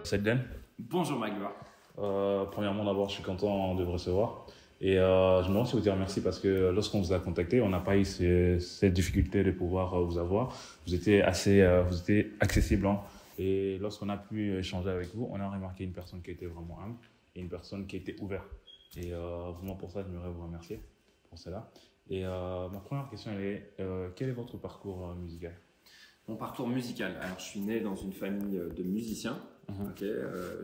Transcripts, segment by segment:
Salut Dan. Bonjour Magloire. Premièrement, d'abord, je suis content de vous recevoir. Et je me demande si vous dire merci parce que lorsqu'on vous a contacté, on n'a pas eu cette difficulté de pouvoir vous avoir. Vous étiez accessible. Hein. Et lorsqu'on a pu échanger avec vous, on a remarqué une personne qui était vraiment humble et une personne qui était ouverte. Et vraiment pour ça, j'aimerais vous remercier pour cela. Et ma première question est, quel est votre parcours musical? Mon parcours musical. Alors, je suis né dans une famille de musiciens. Okay.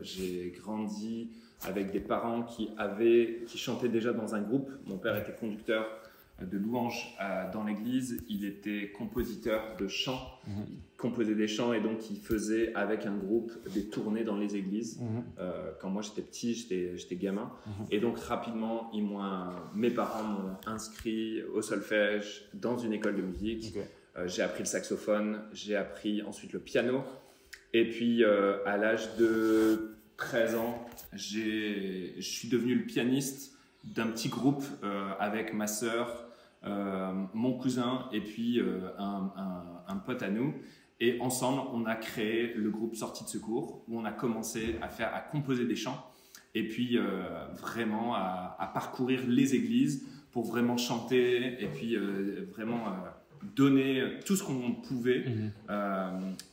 J'ai grandi avec des parents qui chantaient déjà dans un groupe. Mon père était conducteur de louanges dans l'église. Il était compositeur de chants. Il composait des chants et donc il faisait avec un groupe des tournées dans les églises. Quand moi j'étais petit, j'étais gamin. Et donc rapidement, mes parents m'ont inscrit au solfège dans une école de musique. Okay. J'ai appris le saxophone, j'ai appris ensuite le piano. Et puis, à l'âge de 13 ans, je suis devenu le pianiste d'un petit groupe avec ma sœur, mon cousin et puis un pote à nous. Et ensemble, on a créé le groupe Sortie de Secours où on a commencé à composer des chants et puis vraiment à parcourir les églises pour vraiment chanter et puis vraiment... donner tout ce qu'on pouvait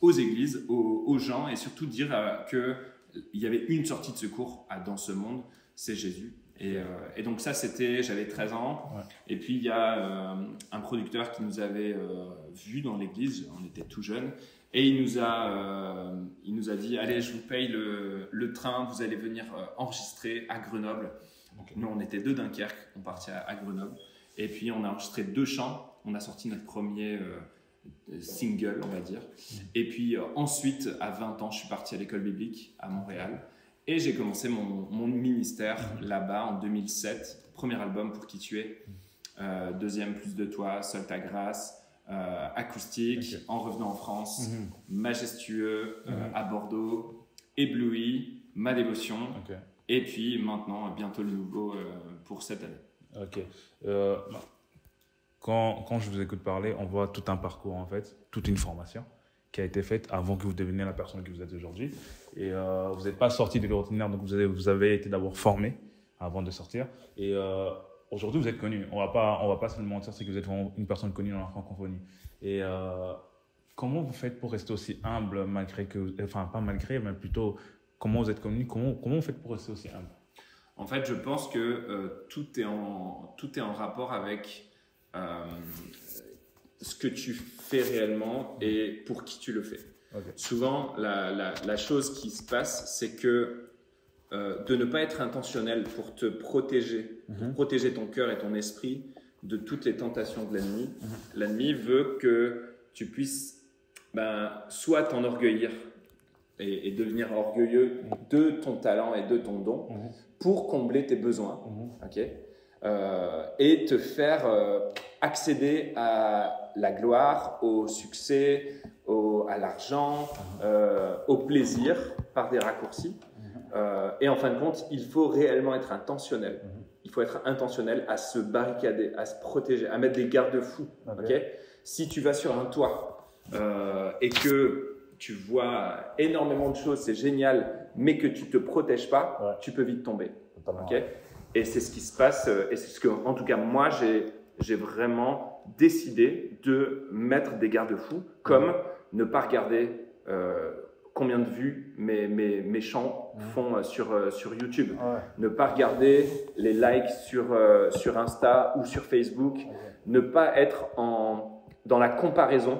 aux églises, aux gens et surtout dire qu'il y avait une sortie de secours dans ce monde, c'est Jésus. Et donc ça, j'avais 13 ans. Ouais. Et puis il y a un producteur qui nous avait vus dans l'église, on était tout jeunes, et il nous a dit « Allez, je vous paye le train, vous allez venir enregistrer à Grenoble. » Okay. Nous, on était de Dunkerque, on partit à Grenoble. Et puis on a enregistré 2 chants. On a sorti notre premier single, on va dire. Et puis ensuite, à 20 ans, je suis parti à l'école biblique à Montréal. Et j'ai commencé mon ministère là-bas en 2007. Premier album, Pour qui tu es. Deuxième, Plus de toi, Seule ta grâce. Acoustique, okay. En revenant en France. Majestueux, à Bordeaux. Ébloui, Ma dévotion. Okay. Et puis maintenant, bientôt le nouveau pour cette année. Ok. Quand je vous écoute parler, on voit tout un parcours en fait, toute une formation qui a été faite avant que vous deveniez la personne que vous êtes aujourd'hui. Et vous n'êtes pas sorti de l'ordinaire, donc vous avez été d'abord formé avant de sortir. Et aujourd'hui, vous êtes connu. On va pas se le mentir, c'est que vous êtes une personne connue dans la francophonie. Et comment vous faites pour rester aussi humble malgré que, enfin pas malgré, mais plutôt comment vous êtes connu, comment vous faites pour rester aussi humble? En fait, je pense que tout est en rapport avec ce que tu fais réellement et pour qui tu le fais. Okay. Souvent, la chose qui se passe, c'est que de ne pas être intentionnel pour te protéger, pour protéger ton cœur et ton esprit de toutes les tentations de l'ennemi. L'ennemi veut que tu puisses soit t'enorgueillir et devenir orgueilleux de ton talent et de ton don pour combler tes besoins, okay? Et te faire accéder à la gloire, au succès, à l'argent, au plaisir par des raccourcis. Et en fin de compte, il faut réellement être intentionnel. Il faut être intentionnel à se barricader, à se protéger, à mettre des garde-fous. Okay? Si tu vas sur un toit et que tu vois énormément de choses, c'est génial, mais que tu ne te protèges pas, tu peux vite tomber. Okay? Et c'est ce qui se passe, et c'est ce que, en tout cas, moi, j'ai vraiment décidé de mettre des garde-fous, comme ne pas regarder combien de vues mes chants font sur YouTube, ne pas regarder les likes sur Insta ou sur Facebook, ne pas être dans la comparaison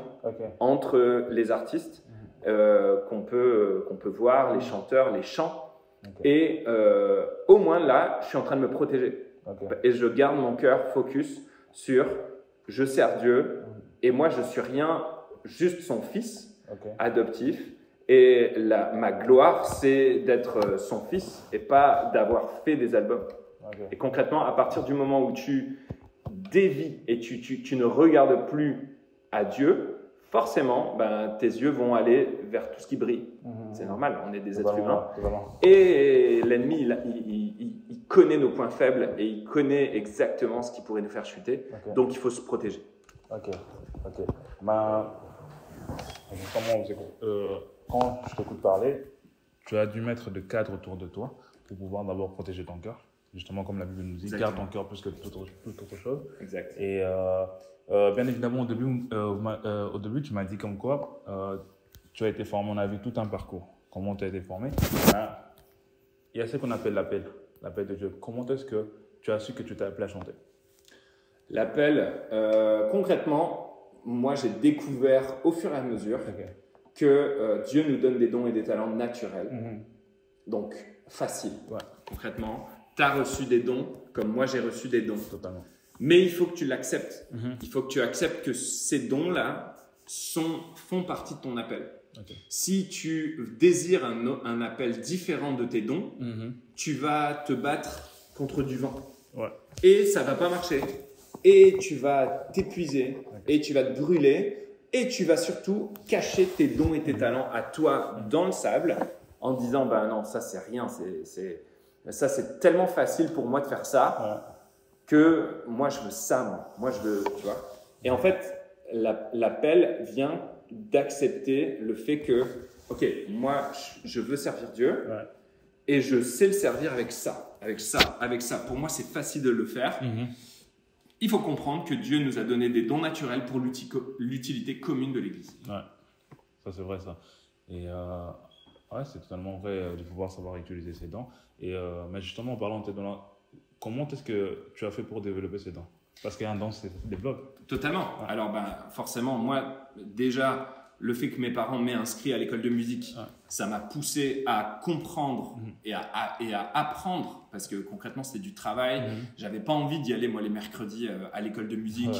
entre les artistes qu'on peut voir, les chanteurs, les chants. Et au moins là, je suis en train de me protéger. Et je garde mon cœur focus sur je sers Dieu et moi je suis rien, juste son fils adoptif. Et ma gloire, c'est d'être son fils et pas d'avoir fait des albums. Et concrètement, à partir du moment où tu dévies et tu ne regardes plus à Dieu, forcément, tes yeux vont aller vers tout ce qui brille. C'est normal, on est des êtres humains. Et l'ennemi, il connaît nos points faibles et il connaît exactement ce qui pourrait nous faire chuter. Ok. Donc, il faut se protéger. Ok. Bah, justement, quand je t'écoute parler, tu as dû mettre des cadres autour de toi pour pouvoir d'abord protéger ton cœur. Justement, comme la Bible nous dit, Exactement. garde ton cœur plus que toute autre chose. Exact. Et bien évidemment, au début, tu m'as dit comme quoi tu as été formé, on a vu tout un parcours. Comment tu as été formé? Il y a ce qu'on appelle l'appel de Dieu. Comment est-ce que tu as su que tu t'es appelé à chanter? L'appel, concrètement, moi j'ai découvert au fur et à mesure que Dieu nous donne des dons et des talents naturels. Donc, facile. Ouais. Concrètement, tu as reçu des dons comme moi j'ai reçu des dons. Totalement. Mais il faut que tu l'acceptes. Il faut que tu acceptes que ces dons-là font partie de ton appel. Okay. Si tu désires un appel différent de tes dons, tu vas te battre contre du vent. Ouais. Et ça va pas marcher. Et tu vas t'épuiser. Et tu vas te brûler. Et tu vas surtout cacher tes dons et tes talents à toi dans le sable en disant bah non, ça c'est rien. Ça c'est tellement facile pour moi de faire ça que moi je veux ça. Moi je veux, tu vois. Et en fait, l'appel vient d'accepter le fait que, ok, moi je veux servir Dieu et je sais le servir avec ça. Pour moi, c'est facile de le faire. Il faut comprendre que Dieu nous a donné des dons naturels pour l'utilité commune de l'Église. Ouais, ça c'est vrai ça. Et ouais, c'est totalement vrai de pouvoir savoir utiliser ses dons. Et mais justement, en parlant de tes dons, comment est-ce que tu as fait pour développer ces dons? Parce qu'un don se développe. Totalement. Ouais. Alors, forcément, moi, déjà, le fait que mes parents m'aient inscrit à l'école de musique, ça m'a poussé à comprendre et à apprendre, parce que concrètement, c'était du travail. J'avais pas envie d'y aller, moi, les mercredis à l'école de musique,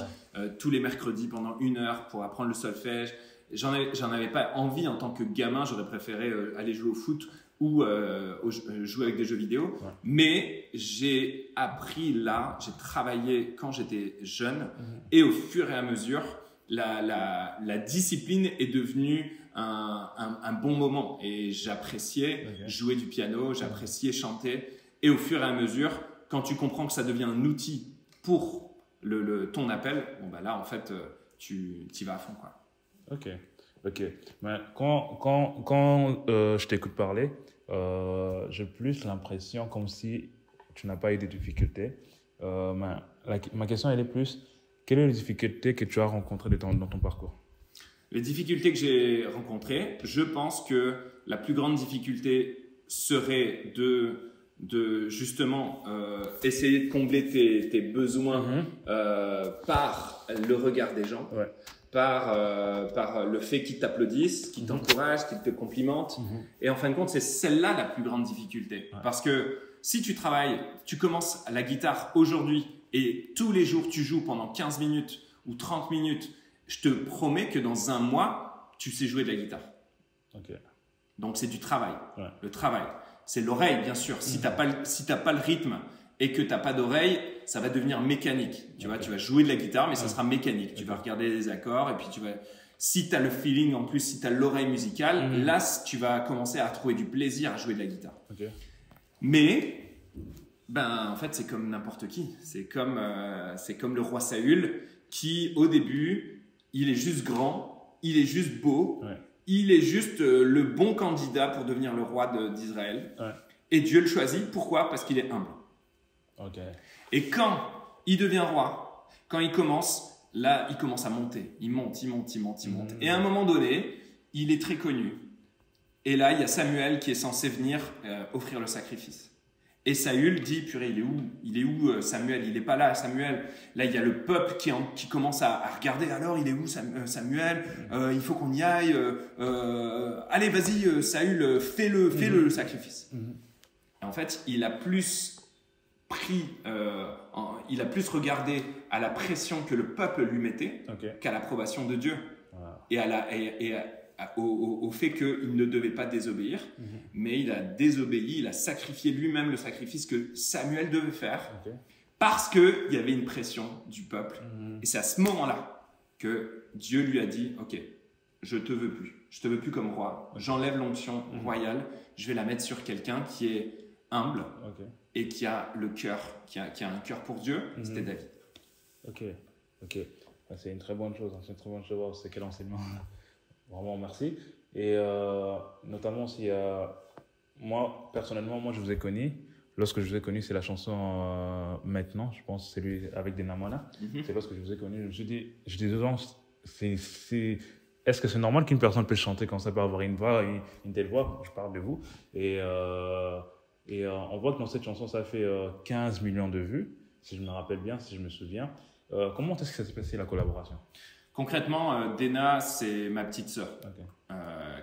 tous les mercredis pendant 1 heure pour apprendre le solfège. J'en avais pas envie en tant que gamin. J'aurais préféré aller jouer au foot ou jouer avec des jeux vidéo. Mais j'ai appris là, j'ai travaillé quand j'étais jeune et au fur et à mesure, la discipline est devenue un bon moment et j'appréciais jouer du piano, j'appréciais chanter et au fur et à mesure, quand tu comprends que ça devient un outil pour ton appel, bon bah là en fait tu y vas à fond quoi. Ok. Mais quand je t'écoute parler, j'ai plus l'impression comme si tu n'as pas eu de difficultés. Ma question elle est plus, quelles sont les difficultés que tu as rencontrées dans ton parcours? Les difficultés que j'ai rencontrées, je pense que la plus grande difficulté serait de justement essayer de combler tes besoins par le regard des gens. Par le fait qu'ils t'applaudissent, qu'ils t'encouragent, qu'ils te complimentent. Et en fin de compte, c'est celle-là la plus grande difficulté. Parce que si tu travailles, tu commences la guitare aujourd'hui et tous les jours tu joues pendant 15 minutes ou 30 minutes, je te promets que dans 1 mois, tu sais jouer de la guitare. Donc c'est du travail. Le travail, c'est l'oreille bien sûr. Si tu n'as pas le rythme et que tu n'as pas d'oreille, ça va devenir mécanique. Tu vois, tu vas jouer de la guitare, mais ça sera mécanique. Tu vas regarder les accords et puis si tu as le feeling en plus, si tu as l'oreille musicale, là, tu vas commencer à trouver du plaisir à jouer de la guitare. Mais, en fait, c'est comme n'importe qui. C'est comme le roi Saül qui, au début, il est juste grand, il est juste beau, il est juste le bon candidat pour devenir le roi d'Israël. Et Dieu le choisit. Pourquoi? Parce qu'il est humble. Et quand il devient roi, quand il commence, là, il commence à monter. Il monte. Et à un moment donné, il est très connu. Et là, il y a Samuel qui est censé venir offrir le sacrifice. Et Saül dit, purée, il est où Samuel? Il n'est pas là, Samuel. Là, il y a le peuple qui commence à regarder. Alors, il est où Samuel? Il faut qu'on y aille. Allez, vas-y, Saül, fais-le le sacrifice. Et en fait, il a plus regardé à la pression que le peuple lui mettait qu'à l'approbation de Dieu et au fait qu'il ne devait pas désobéir, mais il a désobéi, il a sacrifié lui-même le sacrifice que Samuel devait faire parce qu'il y avait une pression du peuple. Et c'est à ce moment-là que Dieu lui a dit, ok, je te veux plus comme roi, j'enlève l'onction royale, je vais la mettre sur quelqu'un qui est humble et qui a le cœur, qui a un cœur pour Dieu, c'était David. Ok. C'est une très bonne chose. C'est une très bonne chose. C'est quel enseignement. Vraiment, merci. Et notamment, si moi, personnellement, je vous ai connu. Lorsque je vous ai connu, c'est la chanson Maintenant, je pense, c'est lui avec des Namona. C'est lorsque je vous ai connu. Je me suis dit dedans, est-ce que c'est normal qu'une personne puisse chanter quand ça peut avoir une voix, une telle voix? Je parle de vous. Et on voit que dans cette chanson, ça fait 15 millions de vues, si je me rappelle bien, si je me souviens. Comment est-ce que ça s'est passé la collaboration? Concrètement, Dena, c'est ma petite sœur. Okay.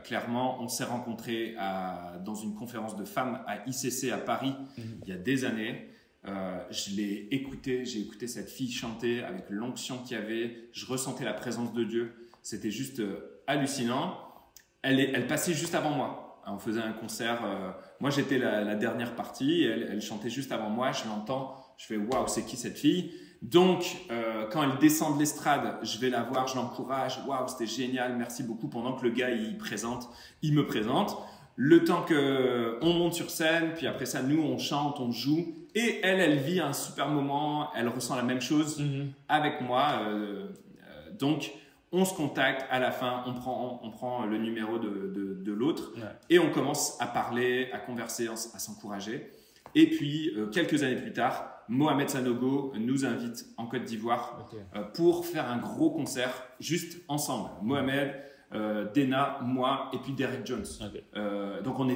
Clairement, on s'est rencontrés dans une conférence de femmes à ICC à Paris il y a des années. Je l'ai écoutée, j'ai écouté cette fille chanter avec l'onction qu'il y avait. Je ressentais la présence de Dieu. C'était juste hallucinant. Elle passait juste avant moi. On faisait un concert. Moi, j'étais la dernière partie. Elle chantait juste avant moi. Je l'entends. Je fais waouh, c'est qui cette fille? Donc, quand elle descend de l'estrade, je vais la voir, je l'encourage. Waouh, c'était génial, merci beaucoup. Pendant que le gars il me présente. Le temps qu'on monte sur scène, puis après ça, nous, on chante, on joue. Et elle vit un super moment. Elle ressent la même chose avec moi. Donc, on se contacte. À la fin, on prend le numéro de l'autre et on commence à parler, à converser, à s'encourager. Et puis, quelques années plus tard, Mohamed Sanogo nous invite en Côte d'Ivoire pour faire un gros concert juste ensemble. Mohamed, Dena, moi et puis Derek Jones. Donc on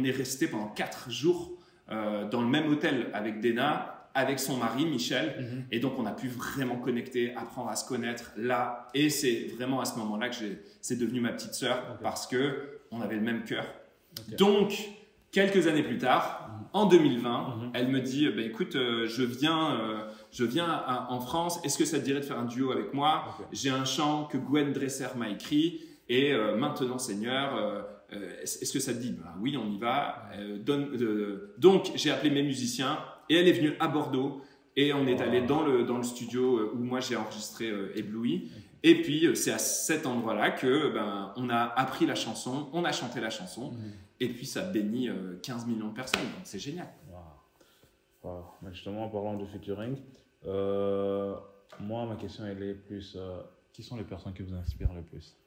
est resté pendant 4 jours dans le même hôtel avec Dena, avec son mari Michel, et donc on a pu vraiment connecter, apprendre à se connaître là. Et c'est vraiment à ce moment-là que c'est devenu ma petite sœur parce que on avait le même cœur. Donc quelques années plus tard, en 2020, elle me dit écoute, je viens en France, est-ce que ça te dirait de faire un duo avec moi? J'ai un chant que Gwen Dresser m'a écrit et maintenant Seigneur, est-ce que ça te dit? Oui, on y va. Donc j'ai appelé mes musiciens et elle est venue à Bordeaux et on est allé dans le studio où moi j'ai enregistré Ébloui. Et puis c'est à cet endroit-là que on a appris la chanson, on a chanté la chanson. Et puis, ça bénit 15 millions de personnes. Donc, c'est génial. Wow. Mais justement, en parlant de featuring, moi, ma question, elle est plus... qui sont les personnes qui vous inspirent le plus?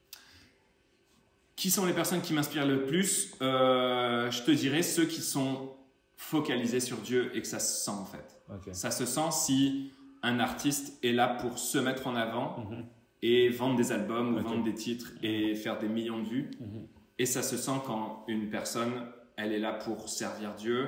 Qui sont les personnes qui m'inspirent le plus? Je te dirais ceux qui sont focalisés sur Dieu et que ça se sent, en fait. Ça se sent si un artiste est là pour se mettre en avant et vendre des albums ou vendre des titres et faire des millions de vues. Et ça se sent quand une personne, elle est là pour servir Dieu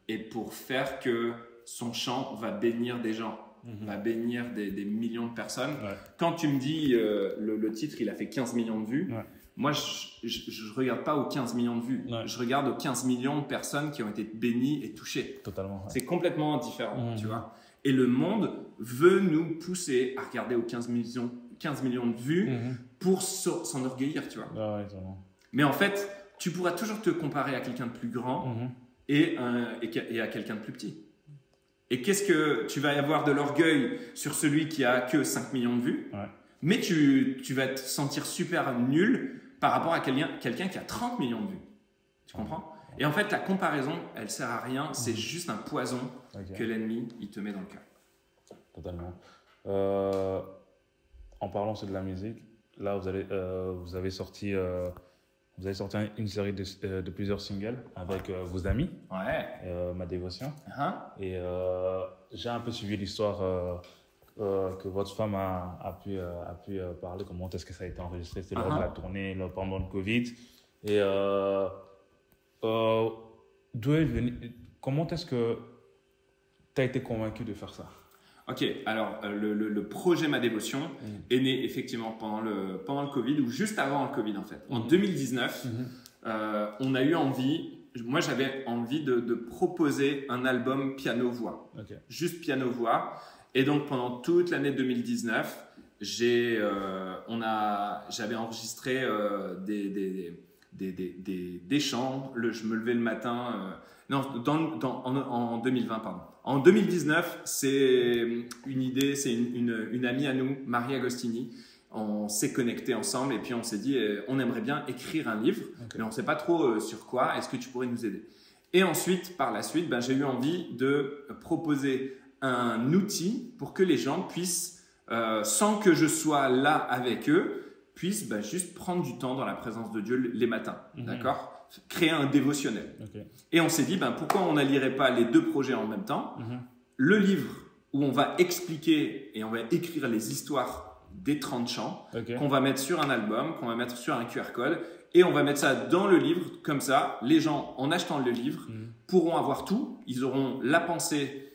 et pour faire que son chant va bénir des gens, va bénir des millions de personnes. Quand tu me dis le titre, il a fait 15 millions de vues, moi, je ne regarde pas aux 15 millions de vues. Je regarde aux 15 millions de personnes qui ont été bénies et touchées. Totalement. C'est complètement différent, tu vois. Et le monde veut nous pousser à regarder aux 15 millions de vues pour s'enorgueillir, tu vois. Mais en fait, tu pourras toujours te comparer à quelqu'un de plus grand et à quelqu'un de plus petit. Et qu'est-ce que tu vas avoir de l'orgueil sur celui qui a que 5 millions de vues, mais tu vas te sentir super nul par rapport à quelqu'un qui a 30 millions de vues. Tu comprends? Et en fait, la comparaison, elle sert à rien. C'est juste un poison que l'ennemi, il te met dans le cœur. Totalement. En parlant de la musique, là, vous avez sorti une série de plusieurs singles avec vos amis, Ma Dévotion. Et j'ai un peu suivi l'histoire que votre femme a pu parler, comment est-ce que ça a été enregistré, c'était lors de la tournée, pendant le Covid. Et comment est-ce que tu as été convaincu de faire ça? Ok, alors le projet Ma Dévotion est né effectivement pendant le Covid ou juste avant le Covid en fait. En 2019, on a eu envie, moi j'avais envie de proposer un album piano-voix, juste piano-voix. Et donc pendant toute l'année 2019, j'avais enregistré des chants. Je me levais le matin. En 2020, pardon. En 2019, c'est une idée, c'est une amie à nous, Marie Agostini. On s'est connectés ensemble et puis on s'est dit, on aimerait bien écrire un livre, mais on ne sait pas trop sur quoi. Est-ce que tu pourrais nous aider? Et ensuite, par la suite, j'ai eu envie de proposer un outil pour que les gens puissent, sans que je sois là avec eux, puissent juste prendre du temps dans la présence de Dieu les matins. D'accord ? Créer un dévotionnel. Ok. Et on s'est dit, pourquoi on n'allierait pas les deux projets en même temps ? Le livre où on va expliquer et on va écrire les histoires des 30 chants, qu'on va mettre sur un album, qu'on va mettre sur un QR code, et on va mettre ça dans le livre. Comme ça, les gens, en achetant le livre, pourront avoir tout. Ils auront la pensée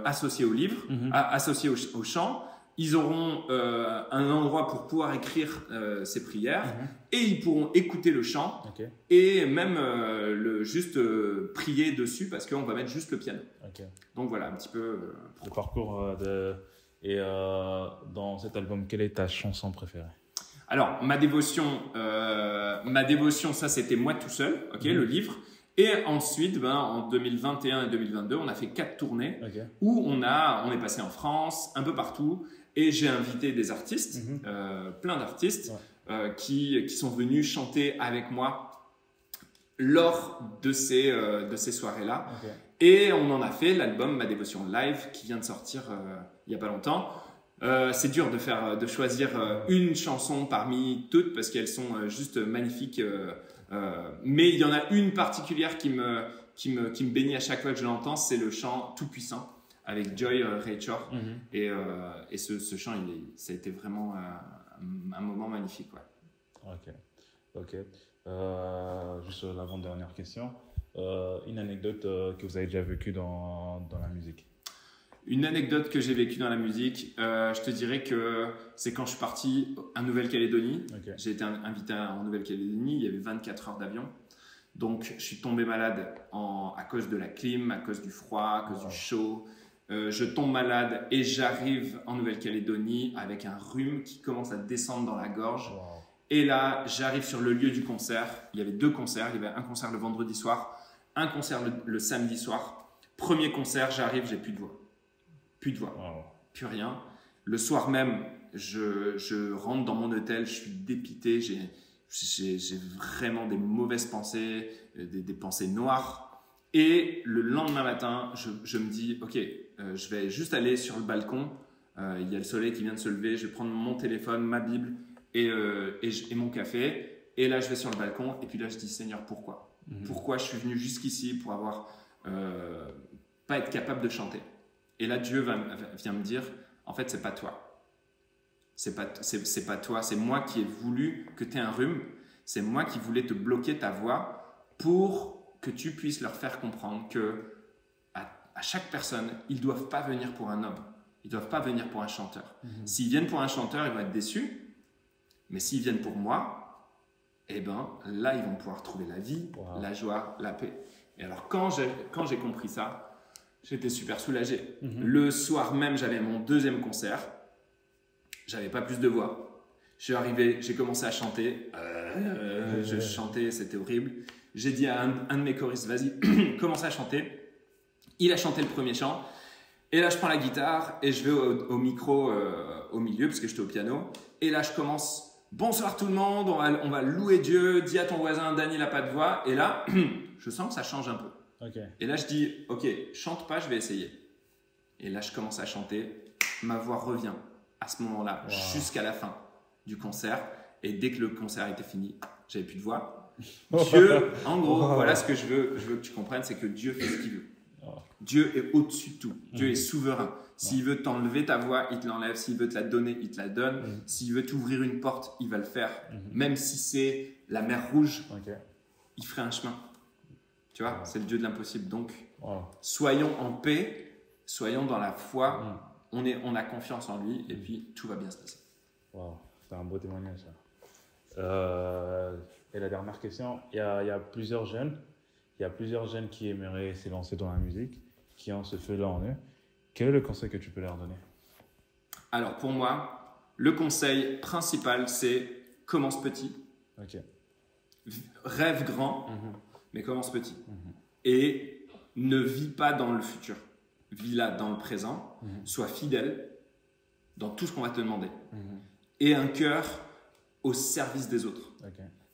associée au livre, associée au chant. Ils auront un endroit pour pouvoir écrire ces prières et ils pourront écouter le chant et même juste prier dessus parce qu'on va mettre juste le piano. Donc voilà un petit peu le parcours et dans cet album, quelle est ta chanson préférée? Alors ma dévotion, ça c'était moi tout seul, le livre. Et ensuite, en 2021 et 2022, on a fait 4 tournées où on est passé en France, un peu partout. Et j'ai invité des artistes, plein d'artistes, qui sont venus chanter avec moi lors de ces soirées-là. Et on en a fait l'album Ma Dévotion Live qui vient de sortir il n'y a pas longtemps. C'est dur de choisir une chanson parmi toutes parce qu'elles sont juste magnifiques. Mais il y en a une particulière qui me bénit à chaque fois que je l'entends, c'est le chant Tout-Puissant avec Joy Rachor. Et ce chant, ça a été vraiment un moment magnifique. Ok. Juste l'avant-dernière question. Une anecdote que vous avez déjà vécue dans la musique? Une anecdote que j'ai vécue dans la musique, je te dirais que c'est quand je suis parti en Nouvelle-Calédonie. J'ai été invité en Nouvelle-Calédonie, il y avait 24 heures d'avion. Donc, je suis tombé malade à cause de la clim, à cause du froid, à cause du chaud. Je tombe malade et j'arrive en Nouvelle-Calédonie avec un rhume qui commence à descendre dans la gorge. Et là, j'arrive sur le lieu du concert. Il y avait 2 concerts. Il y avait un concert le vendredi soir, un concert le samedi soir. Premier concert, j'arrive, j'ai plus de voix. Plus rien. Le soir même, je rentre dans mon hôtel, je suis dépité, j'ai vraiment des mauvaises pensées, des pensées noires. Et le lendemain matin, je me dis, ok, je vais juste aller sur le balcon, il y a le soleil qui vient de se lever, je vais prendre mon téléphone, ma Bible et mon café. Et là, je vais sur le balcon et puis là, je dis, Seigneur, pourquoi ? Pourquoi je suis venu jusqu'ici pour pas être capable de chanter ? Et là, Dieu vient me dire, en fait, c'est pas toi. C'est pas toi. C'est moi qui ai voulu que tu aies un rhume. C'est moi qui voulais te bloquer ta voix pour que tu puisses leur faire comprendre que à chaque personne, ils doivent pas venir pour un homme. Ils doivent pas venir pour un chanteur. S'ils viennent pour un chanteur, ils vont être déçus. Mais s'ils viennent pour moi, là, ils vont pouvoir trouver la vie, la joie, la paix. Et alors, quand j'ai compris ça, j'étais super soulagé. Le soir même, j'avais mon 2e concert. J'avais pas plus de voix. Je suis arrivé, j'ai commencé à chanter. Je chantais, c'était horrible. J'ai dit à un de mes choristes, vas-y, commence à chanter. Il a chanté le premier chant. Et là, je prends la guitare et je vais au micro au milieu parce que j'étais au piano. Et là, je commence, bonsoir tout le monde, on va louer Dieu. Dis à ton voisin, Dany n'a pas de voix. Et là, je sens que ça change un peu. Et là, je dis, ok, chante pas, je vais essayer. Et là, je commence à chanter. Ma voix revient à ce moment-là jusqu'à la fin du concert. Et dès que le concert était fini, j'avais plus de voix. Dieu, en gros, voilà ce que je veux que tu comprennes, c'est que Dieu fait ce qu'il veut. Dieu est au-dessus de tout. Dieu est souverain. S'il veut t'enlever ta voix, il te l'enlève. S'il veut te la donner, il te la donne. S'il veut t'ouvrir une porte, il va le faire. Même si c'est la mer Rouge, il ferait un chemin. Tu vois, c'est le Dieu de l'impossible. Donc, soyons en paix, soyons dans la foi. On a confiance en lui et puis tout va bien se passer. C'est un beau témoignage, ça. Et la dernière question, il y a plusieurs jeunes. Il y a plusieurs jeunes qui aimeraient s'élancer dans la musique, qui ont ce feu-là en eux. Quel est le conseil que tu peux leur donner? Alors, pour moi, le conseil principal, c'est commence petit. Rêve grand, mais commence petit. Et ne vis pas dans le futur. Vis là, dans le présent. Sois fidèle dans tout ce qu'on va te demander. Et un cœur au service des autres.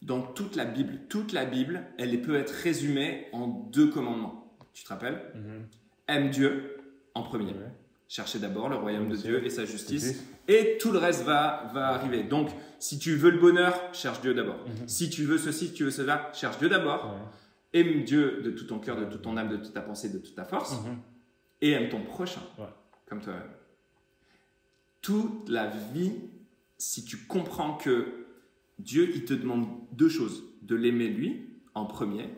dans toute la Bible, elle peut être résumée en 2 commandements. Tu te rappelles? Aime Dieu en premier. Cherchez d'abord le royaume de Dieu et sa justice. Et tout le reste va arriver. Donc, si tu veux le bonheur, cherche Dieu d'abord. Si tu veux ceci, si tu veux cela, cherche Dieu d'abord. Aime Dieu de tout ton cœur, de toute ton âme, de toute ta pensée, de toute ta force. Et aime ton prochain comme toi-même. Toute la vie, si tu comprends que Dieu, il te demande 2 choses. De l'aimer lui en premier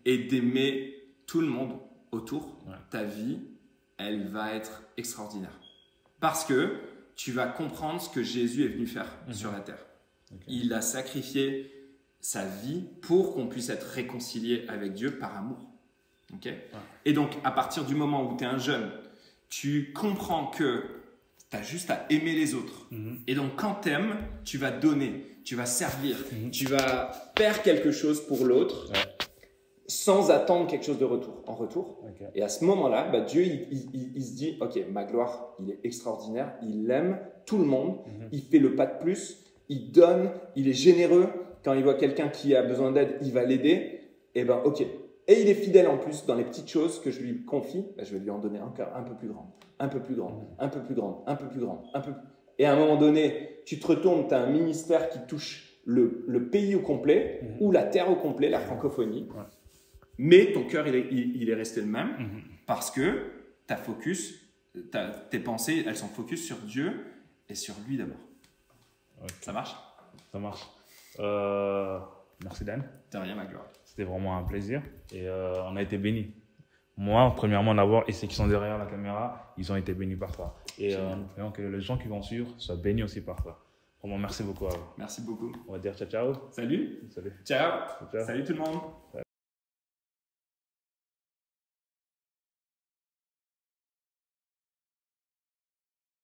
et d'aimer tout le monde autour. Ta vie, elle va être extraordinaire. Parce que tu vas comprendre ce que Jésus est venu faire sur la terre. Il a sacrifié sa vie pour qu'on puisse être réconcilié avec Dieu par amour. Et donc, à partir du moment où tu es un jeune, tu comprends que tu as juste à aimer les autres. Et donc, quand tu aimes, tu vas donner, tu vas servir, tu vas faire quelque chose pour l'autre sans attendre quelque chose de en retour. Et à ce moment-là, Dieu, il se dit, ok, ma gloire, il est extraordinaire, il aime tout le monde, il fait le pas de plus, il donne, il est généreux. Quand il voit quelqu'un qui a besoin d'aide, il va l'aider. Et ok. Et il est fidèle en plus dans les petites choses que je lui confie. Je vais lui en donner encore un peu plus grande, un peu plus grande, un peu plus grande, un peu plus grande, un peu. Et à un moment donné, tu te retournes, tu as un ministère qui touche le pays au complet ou la terre au complet, la francophonie. Mais ton cœur, il est resté le même parce que tes pensées, elles sont focus sur Dieu et sur lui d'abord. Ça marche? Ça marche. Merci Dan. De rien, ma gloire. C'était vraiment un plaisir et on a été bénis. Moi, premièrement d'abord, et ceux qui sont derrière la caméra, ils ont été bénis par ça. Et nous prions que les gens qui vont suivre soient bénis aussi par ça. Vraiment, merci beaucoup à vous. Merci beaucoup. On va dire ciao, ciao. Salut. Salut. Ciao. Ciao. Salut tout le monde.